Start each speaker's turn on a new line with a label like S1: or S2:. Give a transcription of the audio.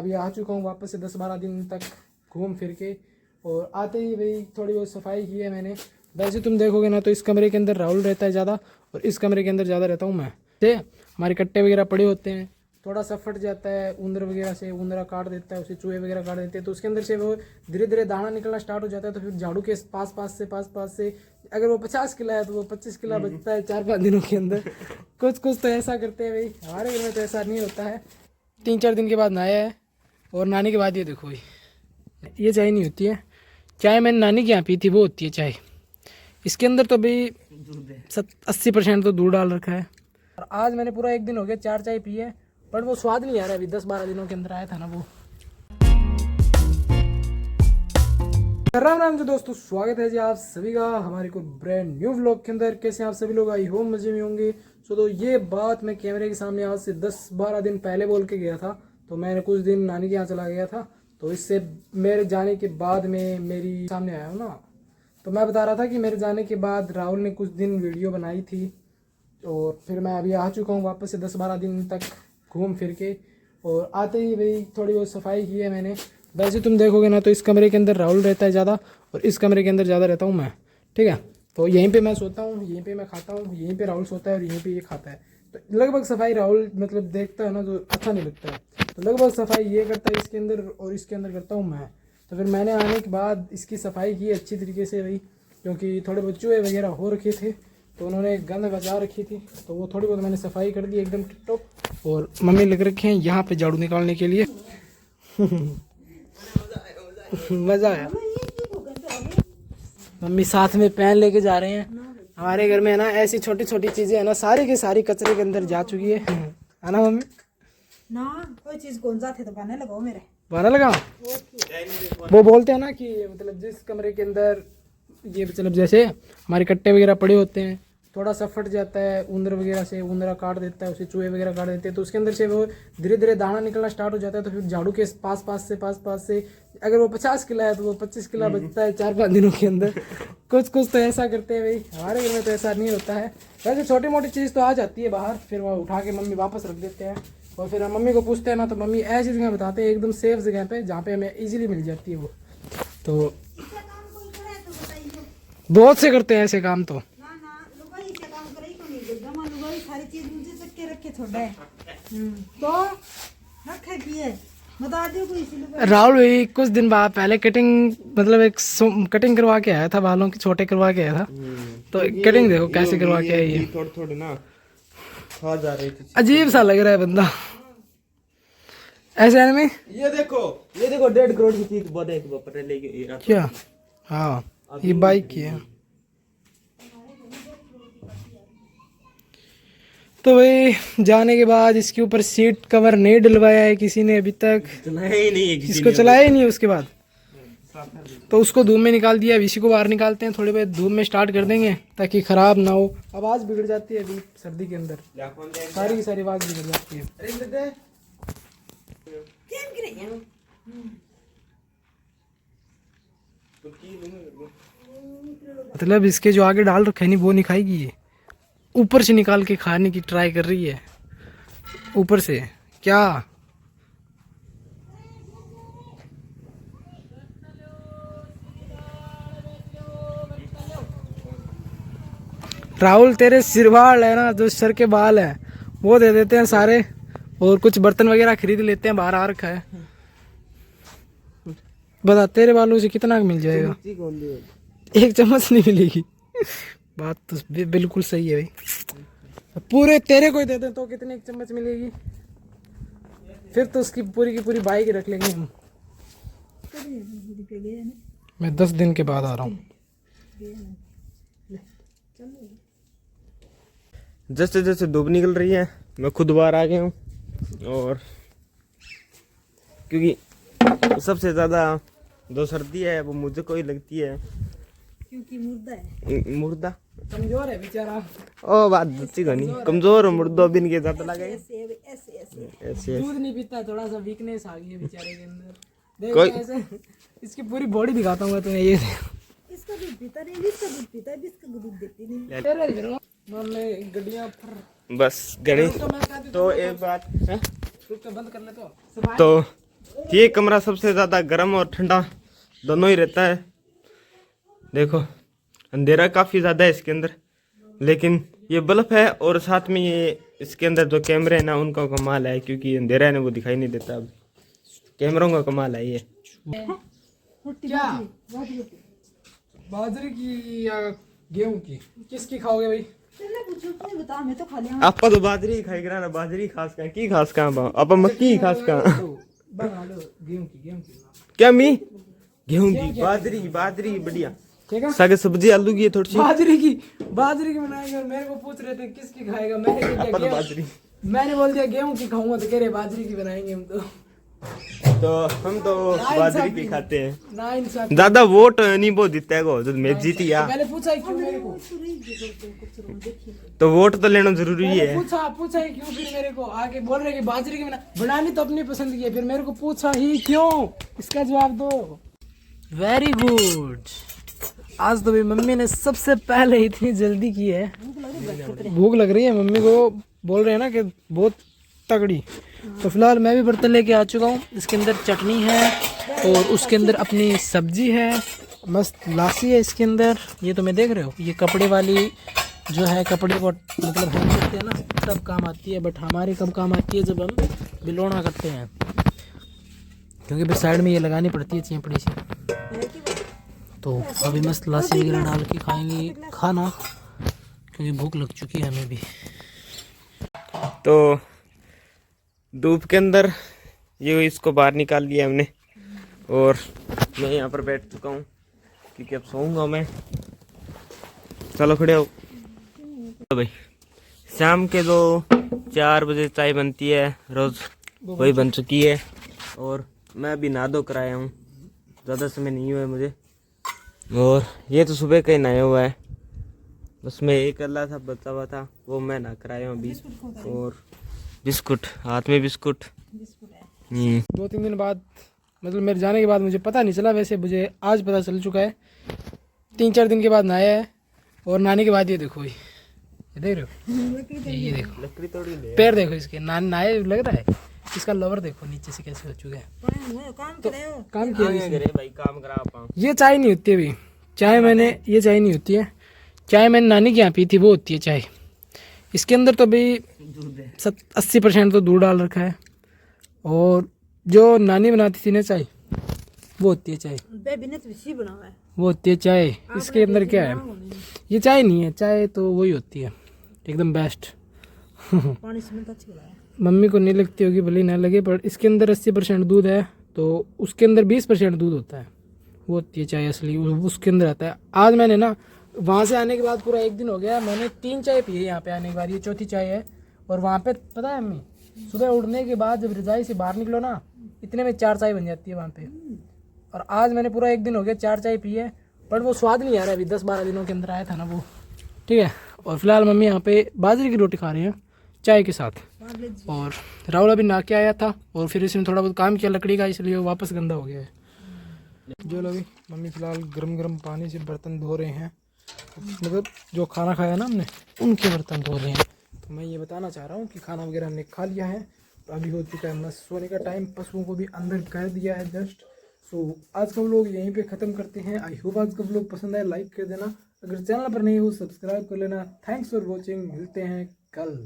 S1: अभी आ चुका हूँ वापस से 10-12 दिन तक घूम फिर के। और आते ही भाई थोड़ी बहुत सफाई की है मैंने। वैसे तुम देखोगे ना तो इस कमरे के अंदर राहुल रहता है ज़्यादा और इस कमरे के अंदर ज़्यादा रहता हूँ मैं। ठीक है, हमारे कट्टे वगैरह पड़े होते हैं, थोड़ा सा फट जाता है उंदर वगैरह से, उंदरा काट देता है उसे, चूहे वगैरह काट देते हैं, तो उसके अंदर से वो धीरे धीरे दाना निकलना स्टार्ट हो जाता है। तो फिर झाड़ू के पास से अगर वो 50 किलो है तो वो 25 किलो बचता है 4-5 दिनों के अंदर। कुछ तो ऐसा करते हैं भाई, हमारे घर में तो ऐसा नहीं होता है। 3-4 दिन के बाद नहाया है और नहाने के बाद ये देखो भाई, ये चाय नहीं होती है, चाय मैंने नानी के यहाँ पी थी वो होती है चाय। इसके अंदर तो भाई 80% तो दूध डाल रखा है। और आज मैंने पूरा एक दिन हो गया 4 चाय पी है, बट वो स्वाद नहीं आ रहा है। अभी 10-12 दिनों के अंदर आया था ना वो। राम राम जी दोस्तों, स्वागत है जी आप सभी का हमारे को ब्रांड न्यू व्लॉग के अंदर। कैसे आप सभी लोग, आई होप मजे में होंगे। तो ये बात मैं कैमरे के सामने आज से 10-12 दिन पहले बोल के गया था। तो मैंने कुछ दिन नानी के यहाँ चला गया था, तो इससे मेरे जाने के बाद में मेरी सामने आया हूँ ना। तो मैं बता रहा था कि मेरे जाने के बाद राहुल ने कुछ दिन वीडियो बनाई थी, और फिर मैं अभी आ चुका हूँ वापस से 10-12 दिन तक घूम फिर के। और आते ही भाई थोड़ी बहुत सफाई की है मैंने। वैसे तुम देखोगे ना तो इस कमरे के अंदर राहुल रहता है ज़्यादा और इस कमरे के अंदर ज़्यादा रहता हूँ मैं। ठीक है, तो यहीं पे मैं सोता हूँ, यहीं पे मैं खाता हूँ, यहीं पे राहुल सोता है और यहीं पे ये खाता है। तो लगभग सफाई राहुल मतलब देखता है ना तो अच्छा नहीं लगता है, तो लगभग सफाई ये करता है इसके अंदर और इसके अंदर करता हूँ मैं। तो फिर मैंने आने के बाद इसकी सफाई की अच्छी तरीके से भाई, क्योंकि थोड़े बहुत चूहे वगैरह हो रखे थे तो उन्होंने गंद बचा रखी थी, तो वो थोड़ी बहुत मैंने सफाई कर दी एकदम टिप टॉप। और मम्मी लग रखे हैं यहाँ पे झाड़ू निकालने के लिए। मज़ा आया। मम्मी साथ में पेन लेके जा रहे हैं। हमारे घर में है ना ऐसी छोटी छोटी चीज़ें है ना, सारी की सारी कचरे के अंदर जा चुकी है ना मम्मी? ना कोई चीज़ कौन जाते तो बहाने लगाओ, मेरे बहाना लगा। वो बोलते हैं ना कि मतलब जिस कमरे के अंदर ये मतलब जैसे हमारे कट्टे वगैरह पड़े होते हैं, थोड़ा सा फट जाता है उंदर वगैरह से, उंदरा काट देता है उसे, चूहे वगैरह काट देते हैं, तो उसके अंदर से वो धीरे धीरे दाना निकलना स्टार्ट हो जाता है। तो फिर झाड़ू के पास से अगर वो 50 किलो है तो वो 25 किलो बचता है 4-5 दिनों के अंदर। कुछ तो ऐसा करते हैं भाई, हमारे घर में तो ऐसा नहीं होता है। वैसे छोटी मोटी चीज़ तो आ जाती है बाहर, फिर वो उठा के मम्मी वापस रख देते हैं। और फिर हम मम्मी को पूछते हैं ना तो मम्मी ऐसी जगह बताते हैं एकदम सेफ जगह पे जहाँ पे हमें ईजिली मिल जाती है वो। तो बहुत से करते हैं ऐसे काम। तो राहुल भाई कुछ दिन बाद पहले कटिंग मतलब एक कटिंग करवा के आया था, बालों की छोटे करवा के आया था। तो कटिंग देखो कैसे करवा के आया, थोड़े थोड़े ना खा जा रही थी, अजीब सा लग रहा है बंदा ऐसे में। ये देखो 1.5 करोड़ की चीज लेके क्या? हाँ ये बाइक की है। तो भाई जाने के बाद इसके ऊपर सीट कवर नहीं डलवाया है किसी ने अभी तक, चलाया ही नहीं है, इसको चलाया ही नहीं। उसके बाद तो उसको धूप में निकाल दिया, इसी को बाहर निकालते हैं, थोड़ी बहुत धूप में स्टार्ट कर देंगे ताकि खराब ना हो। आवाज़ बिगड़ जाती है अभी सर्दी के अंदर, सारी की सारी आवाज़ बिगड़ जाती है। मतलब इसके जो आगे डाल रखे नहीं वो नहीं खाएगी, ये ऊपर से निकाल के खाने की ट्राई कर रही है ऊपर से। क्या राहुल तेरे सिर बाल है ना, जो सर के बाल है वो दे देते हैं सारे, और कुछ बर्तन वगैरह खरीद लेते हैं, बाहर आ रखा है। बता तेरे बालों से कितना मिल जाएगा? 1 चम्मच नहीं मिलेगी। बात तो बिल्कुल सही है भाई। पूरे तेरे को ही दे दें तो कितने 1 चम्मच मिलेगी? फिर तो उसकी पूरी की पूरी बाइक रख लेंगे हम। मैं 10 दिन के बाद आ रहा हूँ।
S2: जैसे जैसे धूप निकल रही है मैं खुद बाहर आ गया हूँ, और क्योंकि सबसे ज़्यादा जो सर्दी है वो मुझे को ही लगती है, क्योंकि मुर्दा
S1: कमजोर है बेचारा।
S2: ओ बात सच्ची कहानी, कमजोर हो मुर्दो बिन के ज्यादा लगा
S1: ऐसे दूध नहीं पीता, थोड़ा सा वीकनेस आ गई है बेचारे के अंदर। देखो ऐसे इसकी पूरी बॉडी दिखाता हूँ मैं तुम्हें, ये इसका दूध पीता नहीं, इसका दूध पीता है, इसका दूध देती नहीं। तेरे मैं गड्डियां
S2: बस गड़ी। तो एक बात है,
S1: बंद कर ले।
S2: तो ये कमरा सबसे ज्यादा गर्म और ठंडा दोनों ही रहता है। देखो अंधेरा काफी ज्यादा है इसके अंदर, लेकिन ये बल्ब है और साथ में ये इसके अंदर जो कैमरे हैं ना उनका कमाल है, क्योंकि अंधेरा है ना वो दिखाई नहीं देता। अब कैमरों का कमाल है ये।
S1: क्या बाजरे की या गेहूं की, किसकी खाओगे भाई?
S3: बता, मैं तो खा लिया।
S2: आप तो बाजरी ही खाई करा ना, बाजरी खास का की खास का आप मक्की खास का
S1: गेहूं की
S2: क्या मी गेहूं की बाजरी बढ़िया
S1: ठीक है।
S2: सागे सब्जी आलू की है थोड़ी सी
S1: बाजरे की बनाएंगे और मेरे को पूछ रहे थे किसकी खाएगा। मैंने कहा
S2: अपन बाजरी
S1: मैंने बोल दिया गेहूं की खाऊंगा, तो कह रहे बाजरी की बनाएंगे हम
S2: हम तो बाजरी की खाते हैं।
S1: ना इंसाफ।
S2: ज्यादा वोट नहीं वो जीतता है जो मैं जीती या
S1: मैंने पूछा ही क्यों मेरे को,
S2: तो वोट तो लेना जरूरी है।
S1: पूछा ही क्यों फिर मेरे को आके बोल रहे कि बाजरे की बनानी तो अपनी पसंद की है, फिर मेरे को पूछा ही क्यों, इसका जवाब दो। Very good. आज तो भी मम्मी ने सबसे पहले इतनी जल्दी की है। भूख लग रही है मम्मी को, बोल रहे हैं ना कि बहुत तगड़ी। तो फिलहाल मैं भी बर्तन लेके आ चुका हूँ। इसके अंदर चटनी है और उसके अंदर अपनी सब्जी है, मस्त लासी है इसके अंदर। ये तो मैं देख रहे हो, ये कपड़े वाली जो है, कपड़े को मतलब हम करते हैं ना, सब काम आती है। बट हमारे कब काम आती है, जब हम बिलोना करते हैं, क्योंकि फिर साइड में ये लगानी पड़ती है चिपड़ी सी। तो अभी मस्त लासी वगैरह डाल के खाएंगे खाना, क्योंकि भूख लग चुकी है हमें भी।
S2: तो धूप के अंदर ये इसको बाहर निकाल लिया हमने और मैं यहाँ पर बैठ चुका हूँ क्योंकि अब सोऊंगा मैं। चलो खड़े हो। तो भाई शाम के 4 बजे चाय बनती है रोज, वही बन चुकी है और मैं अभी नहा धो कर आया हूँ, ज़्यादा समय नहीं हुआ है मुझे। और ये तो सुबह का ही नहाया हुआ है, उसमें एक अल्लाह था बचा हुआ था, वो मैं नहा कर आया हूँ अभी। और बिस्कुट, हाथ में बिस्कुट।
S1: 2-3 दिन बाद, मतलब मेरे जाने के बाद मुझे पता नहीं चला, वैसे मुझे आज पता चल चुका है। 3-4 दिन के बाद नहाया है और नहाने के बाद ये देखो, ये देख रहे हो, ये देखो
S2: लकड़ी तोड़ी ले
S1: पैर देखो इसके, नहाए लग रहा है। इसका लवर देखो नीचे से कैसे हो चुका है। तो काम किया
S2: भाई, काम करा पाऊँ।
S1: ये चाय नहीं होती अभी, चाय मैंने, ये चाय नहीं होती है, चाय मैंने नानी के यहाँ पी थी, वो होती है चाय। इसके अंदर तो अभी 80% तो दूध डाल रखा है, और जो नानी बनाती थी ना चाय, वो होती है चाय, वो होती है चाय। इसके अंदर क्या है, ये चाय नहीं है, चाय तो वही होती है एकदम बेस्ट। मम्मी को नहीं लगती होगी, भले ना लगे, पर इसके अंदर 80% दूध है, तो उसके अंदर 20% दूध होता है, वो होती है चाय असली, उसके अंदर आता है। आज मैंने ना वहाँ से आने के बाद पूरा 1 दिन हो गया, मैंने 3 चाय पी है यहाँ पे आने के बाद, ये चौथी चाय है। और वहाँ पे पता है अम्मी, सुबह उठने के बाद जब रजाई से बाहर निकलो ना, इतने में 4 चाय बन जाती है वहाँ पे। और आज मैंने पूरा 1 दिन हो गया 4 चाय पी है, बट वो स्वाद नहीं आ रहा है, अभी 10-12 दिनों के अंदर आया था ना वो, ठीक है। और फिलहाल मम्मी यहाँ पे बाजरे की रोटी खा रहे हैं चाय के साथ। और राहुल अभी नहा के आया था और फिर इसने थोड़ा बहुत काम किया लकड़ी का, इसलिए वो वापस गंदा हो गया है। जो लोग मम्मी फिलहाल गरम गरम पानी से बर्तन धो रहे हैं, मतलब जो खाना खाया ना हमने उनके बर्तन धो रहे हैं। तो मैं ये बताना चाह रहा हूँ कि खाना वगैरह हमने खा लिया है, तो अभी हो चुका है मस्त सोने का टाइम, पशुओं को भी अंदर कर दिया है जस्ट। सो आज का व्लॉग यहीं पे ख़त्म करते हैं। आई होप आज का व्लॉग पसंद आए, लाइक कर देना, अगर चैनल पर नहीं हो सब्सक्राइब कर लेना। थैंक्स फॉर वॉचिंग, मिलते हैं कल।